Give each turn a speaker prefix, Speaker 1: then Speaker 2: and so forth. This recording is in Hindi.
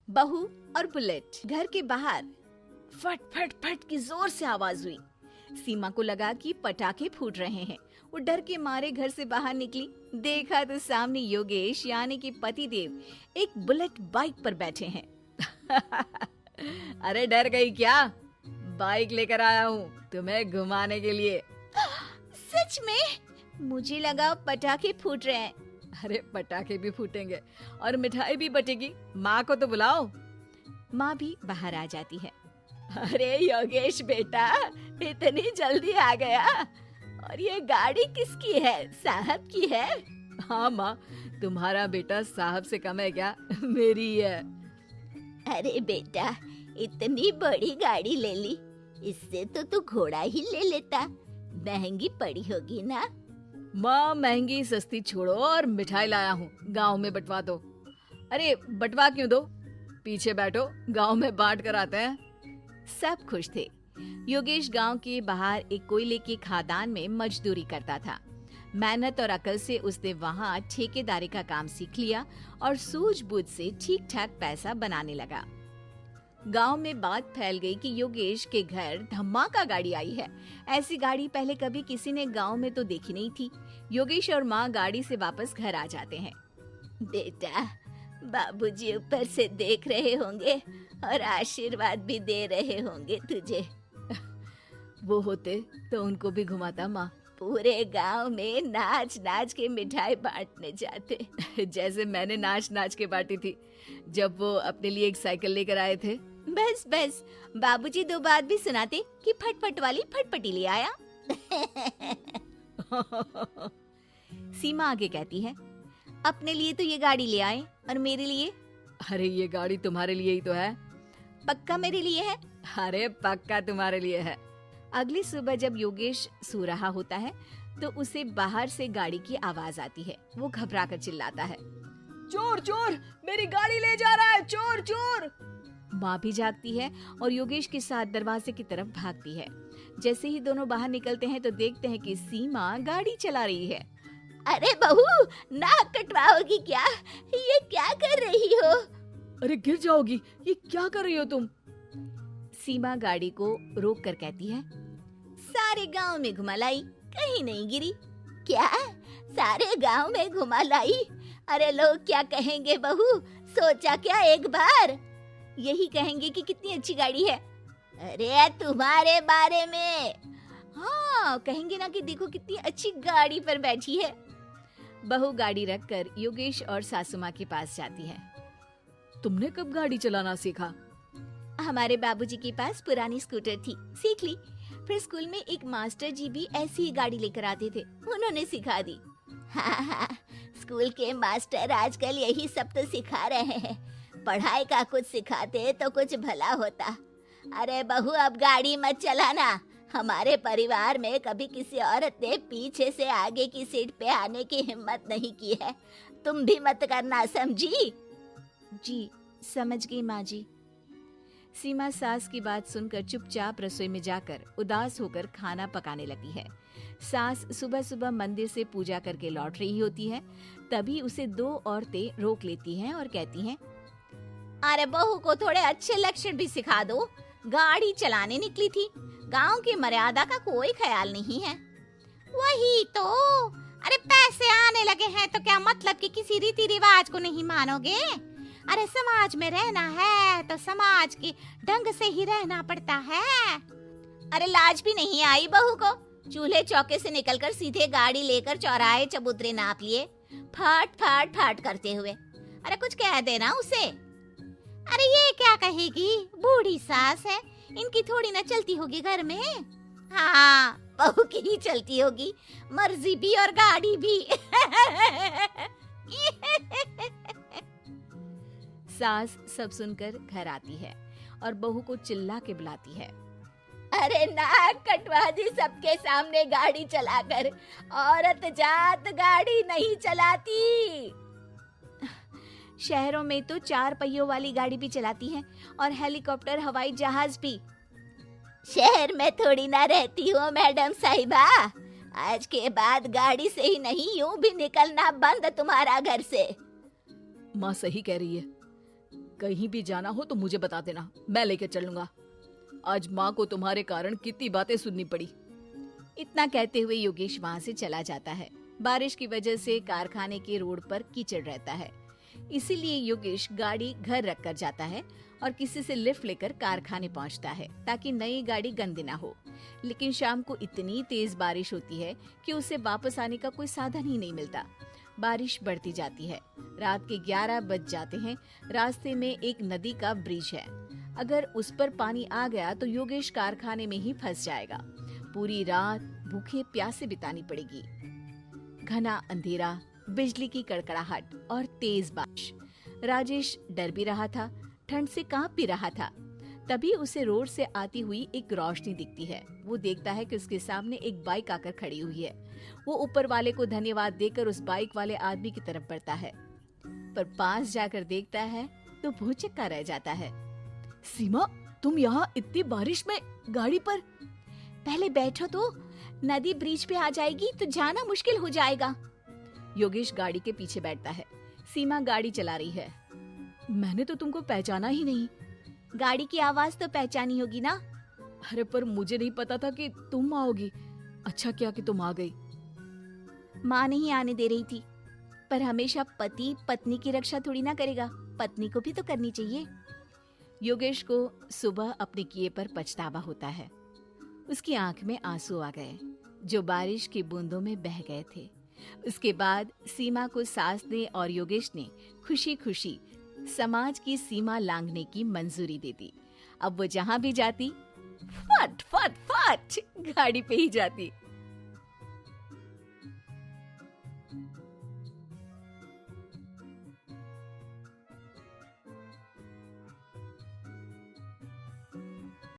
Speaker 1: बहू और बुलेट। घर के बाहर फट फट फट की जोर से आवाज हुई। सीमा को लगा कि पटाखे फूट रहे हैं। वो डर के मारे घर से बाहर निकली। देखा तो सामने योगेश यानी कि पतिदेव एक बुलेट बाइक पर बैठे हैं। अरे डर गई क्या? बाइक लेकर आया हूँ तुम्हें घुमाने के लिए। सच में? मुझे लगा पटाखे फूट रहे हैं। अरे पटाखे भी फूटेंगे और मिठाई भी बटेगी। माँ को तो बुलाओ। माँ भी बाहर आ जाती है। अरे योगेश बेटा, इतनी जल्दी आ गया? और ये गाड़ी किसकी है? साहब की है? हाँ माँ, तुम्हारा बेटा साहब से कम है क्या? मेरी ही है।
Speaker 2: अरे बेटा, इतनी बड़ी गाड़ी ले ली, इससे तो तू घोड़ा ही ले लेता। महंगी पड़ी होगी ना?
Speaker 1: माँ महंगी सस्ती छोड़ो और मिठाई लाया हूँ, गांव में बंटवा दो। अरे बंटवा क्यों दो? पीछे बैठो, गांव में बांट कर आते हैं। सब खुश थे। योगेश गांव के बाहर एक कोयले के खदान में मजदूरी करता था। मेहनत और अकल से उसने वहां ठेकेदारी का काम सीख लिया और सूझबूझ से ठीक ठाक पैसा बनाने लगा। गांव में बात फैल गई कि योगेश के घर धमाका गाड़ी आई है। ऐसी गाड़ी पहले कभी किसी ने गांव में तो देखी नहीं थी। योगेश और माँ गाड़ी से वापस घर आ जाते हैं।
Speaker 2: बेटा, बाबूजी ऊपर से देख रहे होंगे और आशीर्वाद भी दे रहे होंगे तुझे।
Speaker 1: वो होते तो उनको भी घुमाता माँ।
Speaker 2: पूरे गांव में नाच नाच के मिठाई बांटने जाते।
Speaker 1: जैसे मैंने नाच नाच के बांटी थी जब वो अपने लिए एक साइकिल लेकर आए थे।
Speaker 2: बस बस, बाबूजी दो बात भी सुनाते कि फटफट वाली फटफटी ले आया।
Speaker 1: सीमा आगे कहती है,
Speaker 2: अपने लिए तो ये गाड़ी ले आए और मेरे लिए?
Speaker 1: अरे ये गाड़ी तुम्हारे लिए ही तो है।
Speaker 2: पक्का मेरे लिए है?
Speaker 1: अरे पक्का तुम्हारे लिए है। अगली सुबह जब योगेश सो रहा होता है तो उसे बाहर से गाड़ी की आवाज आती है। वो घबरा कर चिल्लाता है, चोर चोर, मेरी गाड़ी ले जा रहा है, चोर चोर। माँ भी जागती है और योगेश के साथ दरवाजे की तरफ भागती है। जैसे ही दोनों बाहर निकलते हैं तो देखते हैं कि सीमा गाड़ी चला रही है।
Speaker 2: अरे बहू, नाक कटवाओगी क्या? ये क्या कर रही हो?
Speaker 1: अरे गिर जाओगी, ये क्या कर रही हो तुम? सीमा गाड़ी को रोक कर कहती है,
Speaker 2: सारे गांव में घुमा लाई, कहीं नहीं गिरी। क्या? सारे गांव में घुमा लाई? अरे लोग क्या कहेंगे बहू? सोचा क्या एक बार? यही कहेंगे कि कितनी अच्छी गाड़ी है। अरे तुम्हारे बारे में। हाँ, कहेंगे ना कि देखो कितनी अच्छी गाड़ी पर बैठी है।
Speaker 1: बहू गाड़ी रखकर योगेश और सासू माँ के पास जाती है। तुमने कब गाड़ी चलाना सीखा?
Speaker 2: हमारे बाबूजी के पास पुरानी स्कूटर थी, सीख ली। फिर स्कूल में एक मास्टर जी भी ऐसी ही गाड़ी लेकर आते थे, उन्होंने सिखा दी। हाँ, स्कूल के मास्टर आजकल यही सब तो सिखा रहे हैं। पढ़ाई का कुछ सिखाते तो कुछ भला होता। अरे बहू, अब गाड़ी मत चलाना। हमारे परिवार में कभी किसी औरत ने पीछे से आगे की सीट पे आने की हिम्मत नहीं की है। तुम भी मत करना, समझी?
Speaker 1: जी समझ गई माँ जी। सीमा सास की बात सुनकर चुपचाप रसोई में जाकर उदास होकर खाना पकाने लगी है। सास सुबह सुबह मंदिर से पूजा करके लौट रही होती है। तभी उसे दो औरतें रोक लेती हैं और कहती हैं,
Speaker 2: अरे बहू को थोड़े अच्छे लक्षण भी सिखा दो। गाड़ी चलाने निकली थी, गांव की मर्यादा का कोई ख्याल नहीं है। वही तो। अरे पैसे आने लगे हैं तो क्या मतलब कि किसी रीति रिवाज को नहीं मानोगे? अरे समाज में रहना है तो समाज के ढंग से ही रहना पड़ता है। अरे लाज भी नहीं आई बहू को? चूल्हे चौके से निकलकर सीधे गाड़ी लेकर चौराहे चबूतरे नाप लिए, फट फट फट करते हुए। अरे कुछ कह देना उसे। अरे ये क्या कहेगी? बूढ़ी सास है, इनकी थोड़ी ना चलती होगी घर में। हाँ, बहू की ही चलती होगी, मर्जी भी और गाड़ी भी।
Speaker 1: सास सब सुनकर घर आती है और बहू को चिल्ला के बुलाती है,
Speaker 2: अरे नाक कटवा दी सबके सामने गाड़ी चलाकर। औरत जात गाड़ी नहीं चलाती।
Speaker 1: शहरों में तो 4 पहियों वाली गाड़ी भी चलाती हैं और हेलीकॉप्टर, हवाई जहाज भी।
Speaker 2: शहर में थोड़ी ना रहती हो मैडम साहिबा। आज के बाद गाड़ी से ही नहीं, यूं भी निकलना बंद तुम्हारा घर से।
Speaker 1: माँ सही कह रही है। कहीं भी जाना हो तो मुझे बता देना, मैं लेकर चलूंगा। आज माँ को तुम्हारे कारण कितनी बातें सुननी पड़ी।
Speaker 2: इतना कहते हुए योगेश वहां से चला जाता है। बारिश की वजह से कारखाने के रोड पर कीचड़ रहता है, इसीलिए योगेश गाड़ी घर रख कर जाता है और किसी से लिफ्ट लेकर कारखाने पहुंचता है ताकि नई गाड़ी गंदी ना हो। लेकिन शाम को इतनी तेज बारिश होती है कि उसे वापस आने का कोई साधन ही नहीं मिलता। बारिश बढ़ती जाती है, रात के 11 बज जाते हैं। रास्ते में एक नदी का ब्रिज है, अगर उस पर पानी आ गया तो योगेश कारखाने में ही फंस जाएगा। पूरी रात भूखे प्यासे बितानी पड़ेगी। घना अंधेरा, बिजली की कड़कड़ाहट और तेज बारिश। राजेश डर भी रहा था, ठंड से कांप भी रहा था। तभी उसे रोड से आती हुई एक रोशनी दिखती है। वो देखता है कि उसके सामने एक बाइक आकर खड़ी हुई है। वो ऊपर वाले को धन्यवाद देकर उस बाइक वाले आदमी की तरफ बढ़ता है, पर पास जाकर देखता है तो भौचक्का रह जाता है।
Speaker 1: सीमा, तुम यहाँ इतनी बारिश में गाड़ी पर?
Speaker 2: पहले बैठो तो, नदी ब्रिज पे आ जाएगी तो जाना मुश्किल हो जाएगा।
Speaker 1: योगेश गाड़ी के पीछे बैठता है। सीमा गाड़ी चला रही है। मैंने तो तुमको पहचाना ही नहीं।
Speaker 2: गाड़ी की आवाज तो पहचानी होगी ना।
Speaker 1: अरे पर मुझे नहीं पता था कि तुम आओगी। अच्छा किया कि तुम आ गई।
Speaker 2: माँ नहीं आने दे रही थी, पर हमेशा पति पत्नी की रक्षा थोड़ी ना करेगा, पत्नी को भी तो करनी चाहिए।
Speaker 1: योगेश को सुबह अपने किए पर पछतावा होता है। उसकी आंख में आंसू आ गए जो बारिश की बूंदों में बह गए थे। उसके बाद सीमा को सास ने और योगेश ने खुशी खुशी समाज की सीमा लांघने की मंजूरी दे दी। अब वो जहां भी जाती फट फट फट गाड़ी पे ही जाती।